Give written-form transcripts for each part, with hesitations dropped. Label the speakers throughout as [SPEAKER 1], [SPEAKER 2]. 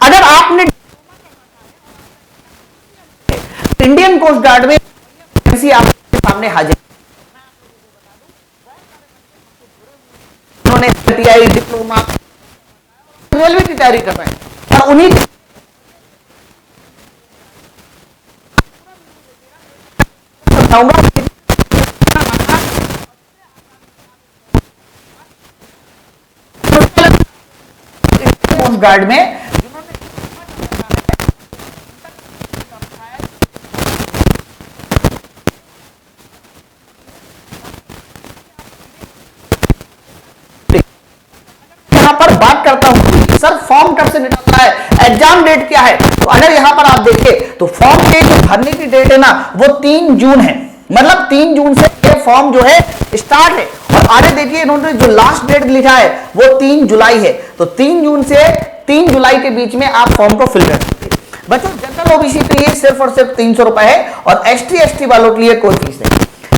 [SPEAKER 1] अगर आपने Indian coast guard में आपके सामने हाजिर, उन्होंने टीआई डिप्लोमा रेलवे की तैयारी कर रहे हैं और उन्हीं बताऊंगा कोस्ट गार्ड में पर बात करता हूं सर फॉर्म कब से निकलता है, एग्जाम डेट क्या है, तो अगर यहां पर आप देखें तो फॉर्म के जो भरने की डेट है ना वो 3 जून है, मतलब 3 जून से ये फॉर्म जो है स्टार्ट है। और आगे देखिए इन्होंने जो लास्ट डेट लिखा है वो 3 जुलाई है, तो 3 जून से 3 जुलाई के बीच में आप फॉर्म को फिल कर सकते हैं। बच्चों जनरल ओबीसी के लिए सिर्फ और सिर्फ 300 रुपए है और एसटी एसटी वालों के लिए कोई फीस नहीं।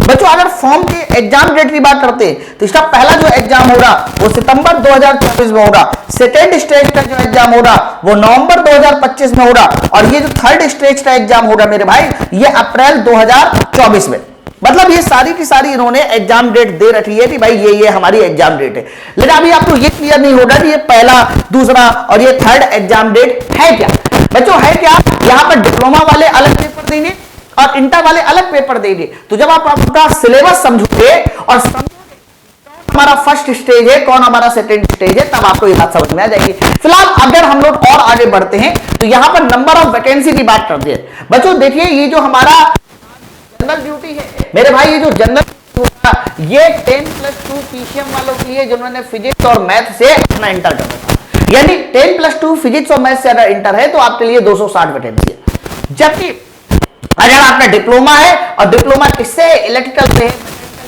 [SPEAKER 1] बच्चों अगर फॉर्म के एग्जाम डेट की बात करते हैं तो इसका पहला जो एग्जाम होगा वो सितंबर 2024 में होगा, सेकेंड स्टेज का जो एग्जाम होगा वो नवंबर 2025 में होगा और ये जो थर्ड स्टेज का एग्जाम होगा मेरे भाई ये अप्रैल 2024 में। मतलब ये सारी की सारी इन्होंने एग्जाम डेट दे रखी है कि भाई ये हमारी एग्जाम डेट है। लेकिन अभी आपको ये क्लियर नहीं होगा कि ये पहला दूसरा और ये थर्ड एग्जाम डेट है क्या। बच्चों है क्या, यहाँ पर डिप्लोमा वाले अलग पेपर देंगे और इंटर वाले अलग पेपर देंगे। तो जब आप आपका सिलेबस समझोगे और समझोगे हमारा फर्स्ट स्टेज है कौन हमारा सेकंड स्टेज है तब आपको ये बात समझ में आ जाएगी। फिलहाल अगर हम लोग और आगे बढ़ते हैं तो यहां पर नंबर ऑफ वैकेंसी की बात करते हैं। बच्चों देखिए ये जो हमारा जनरल ड्यूटी है मेरे भाई, ये जो जनरल ये 10+2 पीसीएम वालों के लिए जिन्होंने फिजिक्स और मैथ से अपना इंटर करना था, यानी 10+2 फिजिक्स और मैथ से अगर इंटर है तो आपके लिए 260 वैकेंसी है। जबकि अगर आपका डिप्लोमा है और डिप्लोमा किससे है, इलेक्ट्रिकल से है,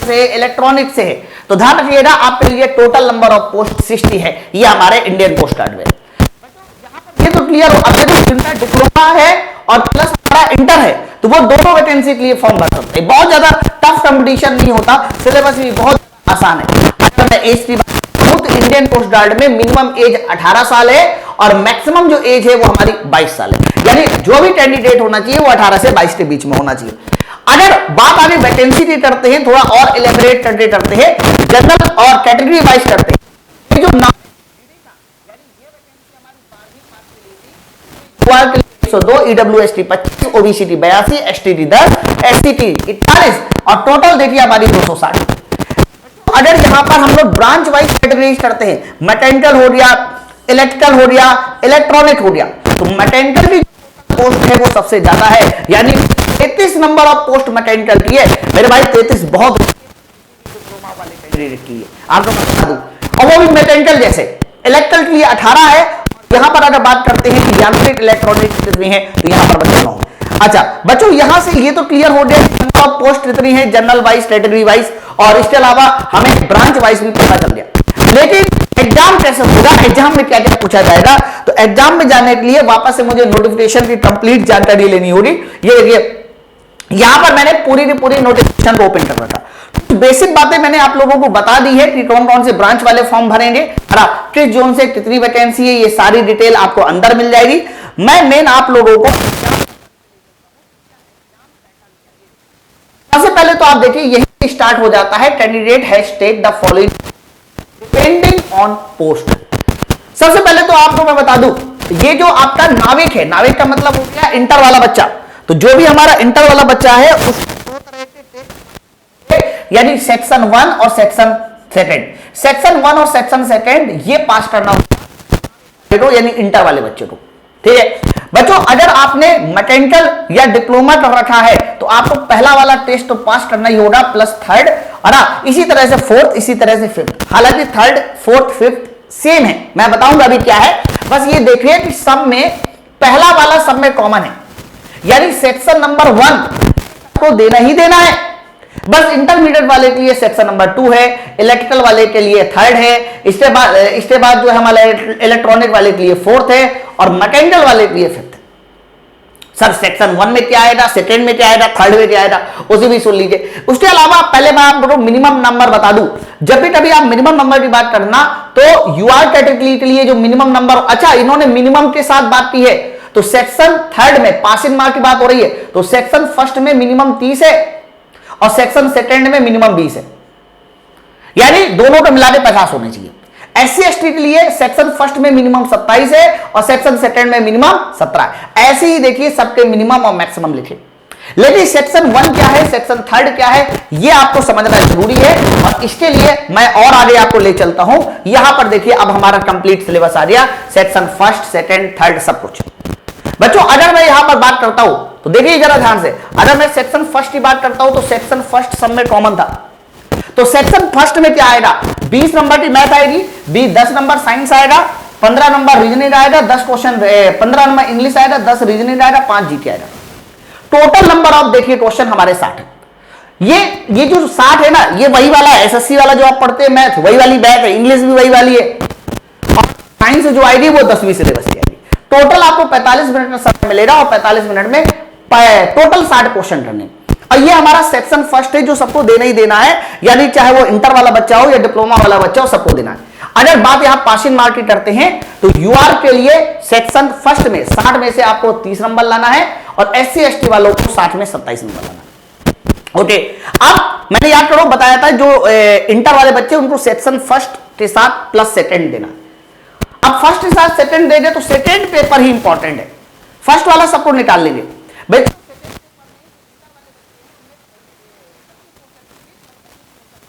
[SPEAKER 1] से इलेक्ट्रॉनिक से है, तो ध्यान रखिएगा आपके लिए टोटल नंबर ऑफ पोस्ट 60 है। ये हमारे इंडियन कोस्ट गार्ड में ये तो क्लियर हो। अब जिनका डिप्लोमा है और प्लस हमारा इंटर है तो वो दोनों वैकेंसी के लिए फॉर्म भर सकते हैं। बहुत ज्यादा टफ कंपटीशन नहीं होता, सिलेबस भी बहुत आसान है। अगर मैं एज की बात करूं तो इंडियन कोस्ट गार्ड में मिनिमम एज 18 साल है और मैक्सिमम जो एज है वो हमारी 22 साल है, यानी जो भी कैंडिडेट होना चाहिए वो 18 से 22 के बीच में होना चाहिए। अगर बात आगे वैकेंसी की करते हैं, थोड़ा और एलेबोरेट करके करते हैं, जनरल और कैटेगरी वाइज करते हैं। ये जो 102, ईडब्ल्यूएसटी 25, ओबीसी 82, एसटी 10, एससी 41 और टोटल देखिए हमारी 260। अगर यहां पर हम लोग ब्रांच वाइज कैटेगरीज करते हैं, मैकेनिकल हो गया, इलेक्ट्रिकल हो गया, इलेक्ट्रॉनिक हो गया, तो मैकेनिकल की पोस्ट है वो सबसे ज्यादा है, यानी 33 नंबर ऑफ पोस्ट मैकेनिकल की है मेरे भाई। 33 बहुत डिप्लोमा वाले कैटेगरी की है आपको बता दूं, और वो भी मैकेनिकल जैसे। इलेक्ट्रिकल के लिए 18 है, यहां पर अगर बात करते हैं कि यांत्रिक इलेक्ट्रॉनिक कितनी है तो यहां पर बता हूं। अच्छा बच्चों यहां से ये तो क्लियर हो गया नंबर ऑफ पोस्ट कितनी है जनरल वाइज कैटेगरी वाइज, और इसके अलावा हमें ब्रांच वाइज भी पता चल गया। लेकिन एग्जाम कैसे होगा, एग्जाम में क्या क्या पूछा जाएगा, तो एग्जाम में जाने के लिए वापस से मुझे नोटिफिकेशन की कंप्लीट जानकारी लेनी होगी। ये देखिए यहां पर मैंने पूरी की पूरी नोटिफिकेशन को ओपन कर रखा। बेसिक बातें मैंने आप लोगों को बता दी है कि कौन कौन से ब्रांच वाले फॉर्म भरेंगे, किस जोन से कितनी वैकेंसी है, ये सारी डिटेल आपको अंदर मिल जाएगी। मैं मेन आप लोगों को सबसे पहले तो आप देखिए यही स्टार्ट हो जाता है, candidate has take the following depending on post. सबसे पहले तो आपको मैं बता दूं ये जो आपका नाविक है, नाविक का मतलब हो गया इंटर वाला बच्चा, तो जो भी हमारा इंटर वाला बच्चा है उसको दो तरह के यानी सेक्शन 1 और सेक्शन 2, सेक्शन 1 और सेक्शन 2 ये पास करना होगा यानी इंटर वाले बच्चे को। ठीक है बच्चों, अगर आपने मैकेनिकल या डिप्लोमा कर रखा है तो आपको पहला वाला टेस्ट तो पास करना ही होगा, प्लस थर्ड, है ना, इसी तरह से फोर्थ, इसी तरह से फिफ्थ। हालांकि थर्ड फोर्थ फिफ्थ सेम है, मैं बताऊंगा अभी क्या है। बस ये देखिए कि सब में पहला वाला सब में कॉमन है, यानी सेक्शन नंबर 1 को देना ही देना है। बस इंटरमीडिएट वाले के लिए सेक्शन नंबर 2 है, इलेक्ट्रिकल वाले के लिए 3rd है, इसके बाद जो है हमारे इलेक्ट्रॉनिक वाले के लिए 4th है और मैकेनिकल वाले के लिए 5th। सर सेक्शन 1 में क्या आएगा, सेकंड में क्या आएगा, थर्ड में क्या आएगा, उसे भी सुन लीजिए। उसके अलावा पहले मैं आपको मिनिमम नंबर बता दूं, जब भी कभी आप मिनिमम नंबर की बात करना तो यूआर कैटेगरी के लिए जो मिनिमम नंबर, अच्छा इन्होंने मिनिमम के साथ बात की है, तो सेक्शन थर्ड में पासिंग मार्क की बात हो रही है, तो सेक्शन फर्स्ट में मिनिमम 30 है और सेक्शन सेकंड में मिनिमम 20 है, यानी दोनों को मिला के 50 होने चाहिए। SC ST के लिए सेक्शन फर्स्ट में मिनिमम 27 है और सेक्शन सेकंड में मिनिमम 17 है। ऐसे ही देखिए सबके मिनिमम और मैक्सिमम लिखे, लेकिन सेक्शन 1 क्या है, सेक्शन थर्ड क्या है, यह आपको समझना जरूरी है। और इसके लिए मैं और आगे आपको ले चलता हूं। यहां पर देखिए अब हमारा कंप्लीट सिलेबस आ गया, सेक्शन फर्स्ट सेकंड थर्ड सब कुछ। बच्चों अगर मैं यहां पर बात करता हूं तो देखिए जरा ध्यान से, अगर मैं सेक्शन फर्स्ट की बात करता हूं तो सेक्शन फर्स्ट सब में कॉमन था, तो सेक्शन फर्स्ट में क्या आएगा, 20 नंबर की मैथ आएगी, 10 नंबर साइंस आएगा, 15 नंबर रीजनिंग आएगा, 10 क्वेश्चन 15 नंबर इंग्लिश आएगा, 10 रीजनिंग आएगा, 5 जीके आएगा। टोटल नंबर ऑफ देखिए क्वेश्चन हमारे 60 है। ये जो 60 है ना, ये वही वाला है एसएससी वाला जो आप पढ़ते हैं मैथ, वही वाली बैच है, इंग्लिश भी वही वाली है और साइंस जो आएगी वो 10वीं सिलेबस की आएगी। टोटल आपको 45 मिनट में समय मिलेगा और 45 मिनट में टोटल 60 क्वेश्चन करने। और ये हमारा सेक्शन फर्स्ट है जो सबको देना ही देना है, यानी चाहे वो इंटर वाला बच्चा हो या डिप्लोमा वाला बच्चा हो, सबको देना है। अगर बात यहां पासिंग मार्क की करते हैं तो यूआर के लिए सेक्शन फर्स्ट में 60 में से आपको 30 नंबर लाना है और SC ST वालों को 60 में 27 नंबर लाना है। ओके, अब मैंने याद करो बताया था जो इंटर वाले बच्चे उनको सेक्शन फर्स्ट के साथ प्लस सेकंड देना। अब फर्स्ट के साथ सेकंड दे दे तो सेकंड पेपर ही इंपॉर्टेंट है, फर्स्ट वाला सबको निकाल लेंगे भाई।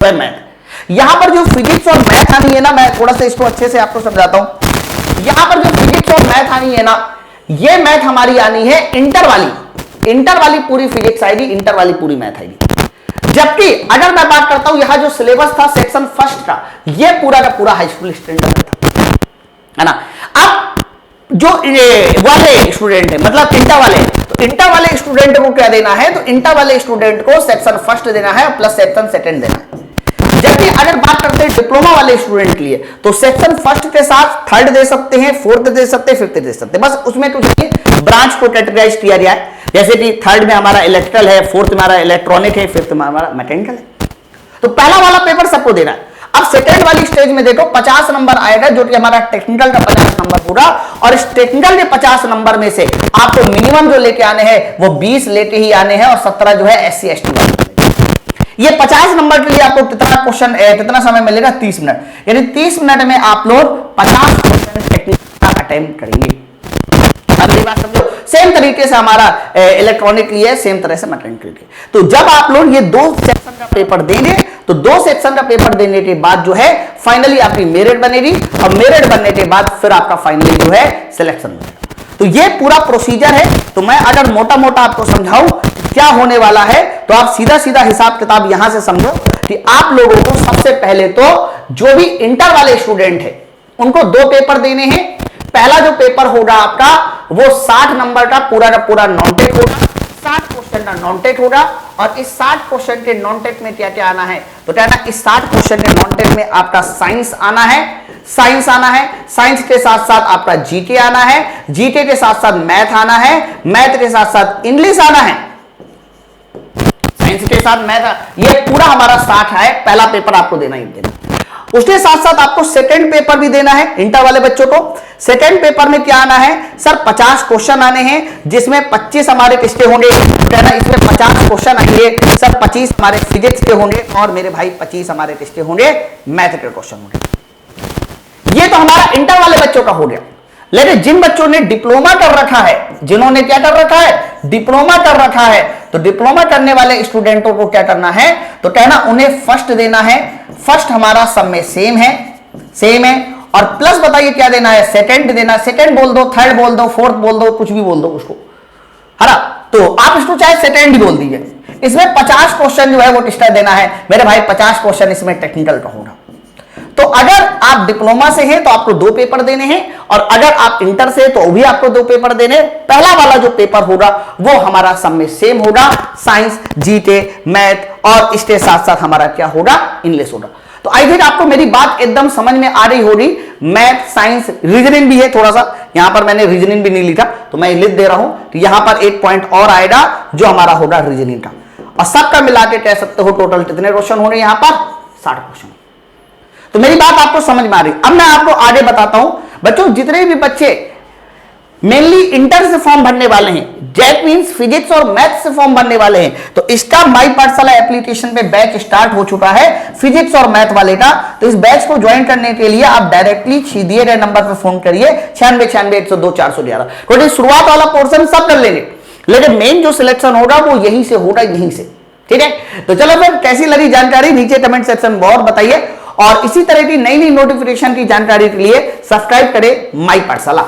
[SPEAKER 1] मैथ यहां पर जो फिजिक्स और मैथ आनी है ना, मैं थोड़ा सा इसको अच्छे से आपको समझाता हूं। यहां पर जो फिजिक्स और मैथ आनी है ना, ये मैथ हमारी आनी है इंटर वाली पूरी फिजिक्स आएगी, इंटर वाली पूरी मैथ आएगी। जबकि अगर मैं बात करता हूं यहां जो सिलेबस था सेक्शन फर्स्ट का, ये पूरा का पूरा हाई स्कूल स्टैंडर्ड था, है ना। अब जो वाले स्टूडेंट है मतलब इंटर वाले स्टूडेंट को क्या देना है, तो इंटर वाले स्टूडेंट को सेक्शन फर्स्ट देना है प्लस सेक्शन सेकंड देना है। जबकि अगर बात करते हैं डिप्लोमा वाले स्टूडेंट के लिए तो सेक्शन फर्स्ट के साथ थर्ड दे सकते हैं, फोर्थ दे सकते हैं, फिफ्थ दे सकते हैं, बस उसमें कुछ ब्रांच को कैटेगराइज किया गया है। जैसे कि थर्ड में हमारा इलेक्ट्रिकल है, फोर्थ में हमारा इलेक्ट्रॉनिक है, फिफ्थ में हमारा मैकेनिकल है। तो पहला वाला पेपर सबको देना है। अब सेकंड वाली स्टेज में देखो 50 नंबर आएगा, जो कि हमारा टेक्निकल का 50 नंबर पूरा, और इस टेक्निकल के 50 नंबर में से आपको मिनिमम जो लेके आने हैं वो 20 लेके ही आने हैं और 17 जो है SC ST वाले। ये 50 नंबर के लिए आपको कितना समय मिलेगा, 30 मिनट, यानी 30 मिनट में आप लोग 50 क्वेश्चन टेक्निकल का अटेम्प्ट करेंगे। अब ये बात समझो, सेम तरीके से हमारा इलेक्ट्रॉनिक लिए सेम तरह से मैकेनिकल के। तो जब आप लोग ये 2 सेक्शन का पेपर देंगे तो 2 सेक्शन का पेपर देने के बाद जो है फाइनली आपकी मेरिट बनेगी और मेरिट बनने के बाद फिर आपका फाइनली जो है सिलेक्शन बनेगा। तो ये पूरा प्रोसीजर है। तो मैं अगर मोटा मोटा आपको समझाऊं क्या होने वाला है तो आप सीधा सीधा हिसाब किताब यहां से समझो कि आप लोगों को सबसे पहले तो जो भी इंटर वाले स्टूडेंट है उनको 2 पेपर देने हैं। पहला जो पेपर होगा आपका वो 60 नंबर का पूरा नॉन टेक होगा, 60 क्वेश्चन का नॉन टेक होगा। और इस 60 क्वेश्चन के नॉन टेक में क्या क्या आना है, तो क्या ना इस 60 क्वेश्चन के नॉन टेक में आपका साइंस आना है, साइंस के साथ साथ आपका जीके आना है, जीके के साथ साथ मैथ आना है, मैथ के साथ साथ इंग्लिश आना है, साइंस के साथ मैथ, ये पूरा हमारा 60 है। पहला पेपर आपको देना ही देना। उसके साथ साथ आपको सेकंड पेपर भी देना है इंटर वाले बच्चों को। सेकंड पेपर में क्या आना है सर, 50 क्वेश्चन आने हैं, जिसमें 25 हमारे किसके होंगे, इसमें 50 क्वेश्चन आएंगे सर, 25 हमारे फिजिक्स के होंगे और मेरे भाई 25 हमारे किसके होंगे, मैथ के क्वेश्चन होंगे। ये तो हमारा इंटर वाले बच्चों का हो गया। लेकिन जिन बच्चों ने डिप्लोमा कर रखा है, जिन्होंने क्या कर रखा है, डिप्लोमा कर रखा है, तो डिप्लोमा करने वाले स्टूडेंटों को क्या करना है, तो कहना उन्हें फर्स्ट देना है। फर्स्ट हमारा सब में सेम है और प्लस बताइए क्या देना है, सेकंड देना है। सेकंड बोल दो, थर्ड बोल दो, फोर्थ बोल दो, कुछ भी बोल दो उसको, है ना। तो आप इसको चाहे सेकंड ही बोल दीजिए। इसमें 50 क्वेश्चन जो है वो किसका देना है मेरे भाई, 50 क्वेश्चन इसमें टेक्निकल का होगा। तो अगर आप डिप्लोमा से हैं तो आपको 2 पेपर देने हैं और अगर आप इंटर से तो भी आपको 2 पेपर देने। पहला वाला जो पेपर होगा वो हमारा सब में सेम होगा, साइंस, जीके, मैथ और इसके साथ साथ हमारा क्या होगा, इंग्लिश होगा। तो आई थिंक आपको मेरी बात एकदम समझ में आ रही होगी। मैथ, साइंस, रीजनिंग भी है थोड़ा सा, यहां पर मैंने रीजनिंग भी नहीं लिखा तो मैं लिख दे रहा हूं, तो यहां पर एक पॉइंट और आएगा जो हमारा होगा रीजनिंग का। और सबका मिला के कह सकते हो टोटल कितने क्वेश्चन हो रहे हैं यहां पर? 60 क्वेश्चन। तो मेरी बात आपको समझ में आ रही। अब मैं आपको आगे बताता हूं बच्चों, जितने भी बच्चे मेनली इंटर से फॉर्म भरने वाले हैं, दैट मींस फिजिक्स और मैथ से फॉर्म भरने वाले हैं, तो इसका माई पाठशाला एप्लीकेशन पे बैच स्टार्ट हो चुका है फिजिक्स और मैथ वाले का। तो इस बैच को ज्वाइन करने के लिए आप डायरेक्टली दिए गए नंबर पर फोन करिए 9696 102 411। तो शुरुआत वाला पोर्शन सब कर लेंगे, लेकिन मेन जो सिलेक्शन होगा वो यहीं से होगा, यहीं से। ठीक है, तो चलो फिर कैसी लगी जानकारी नीचे कमेंट सेक्शन में और बताइए, और इसी तरह की नई नई नोटिफिकेशन की जानकारी के लिए सब्सक्राइब करें माई पाठशाला।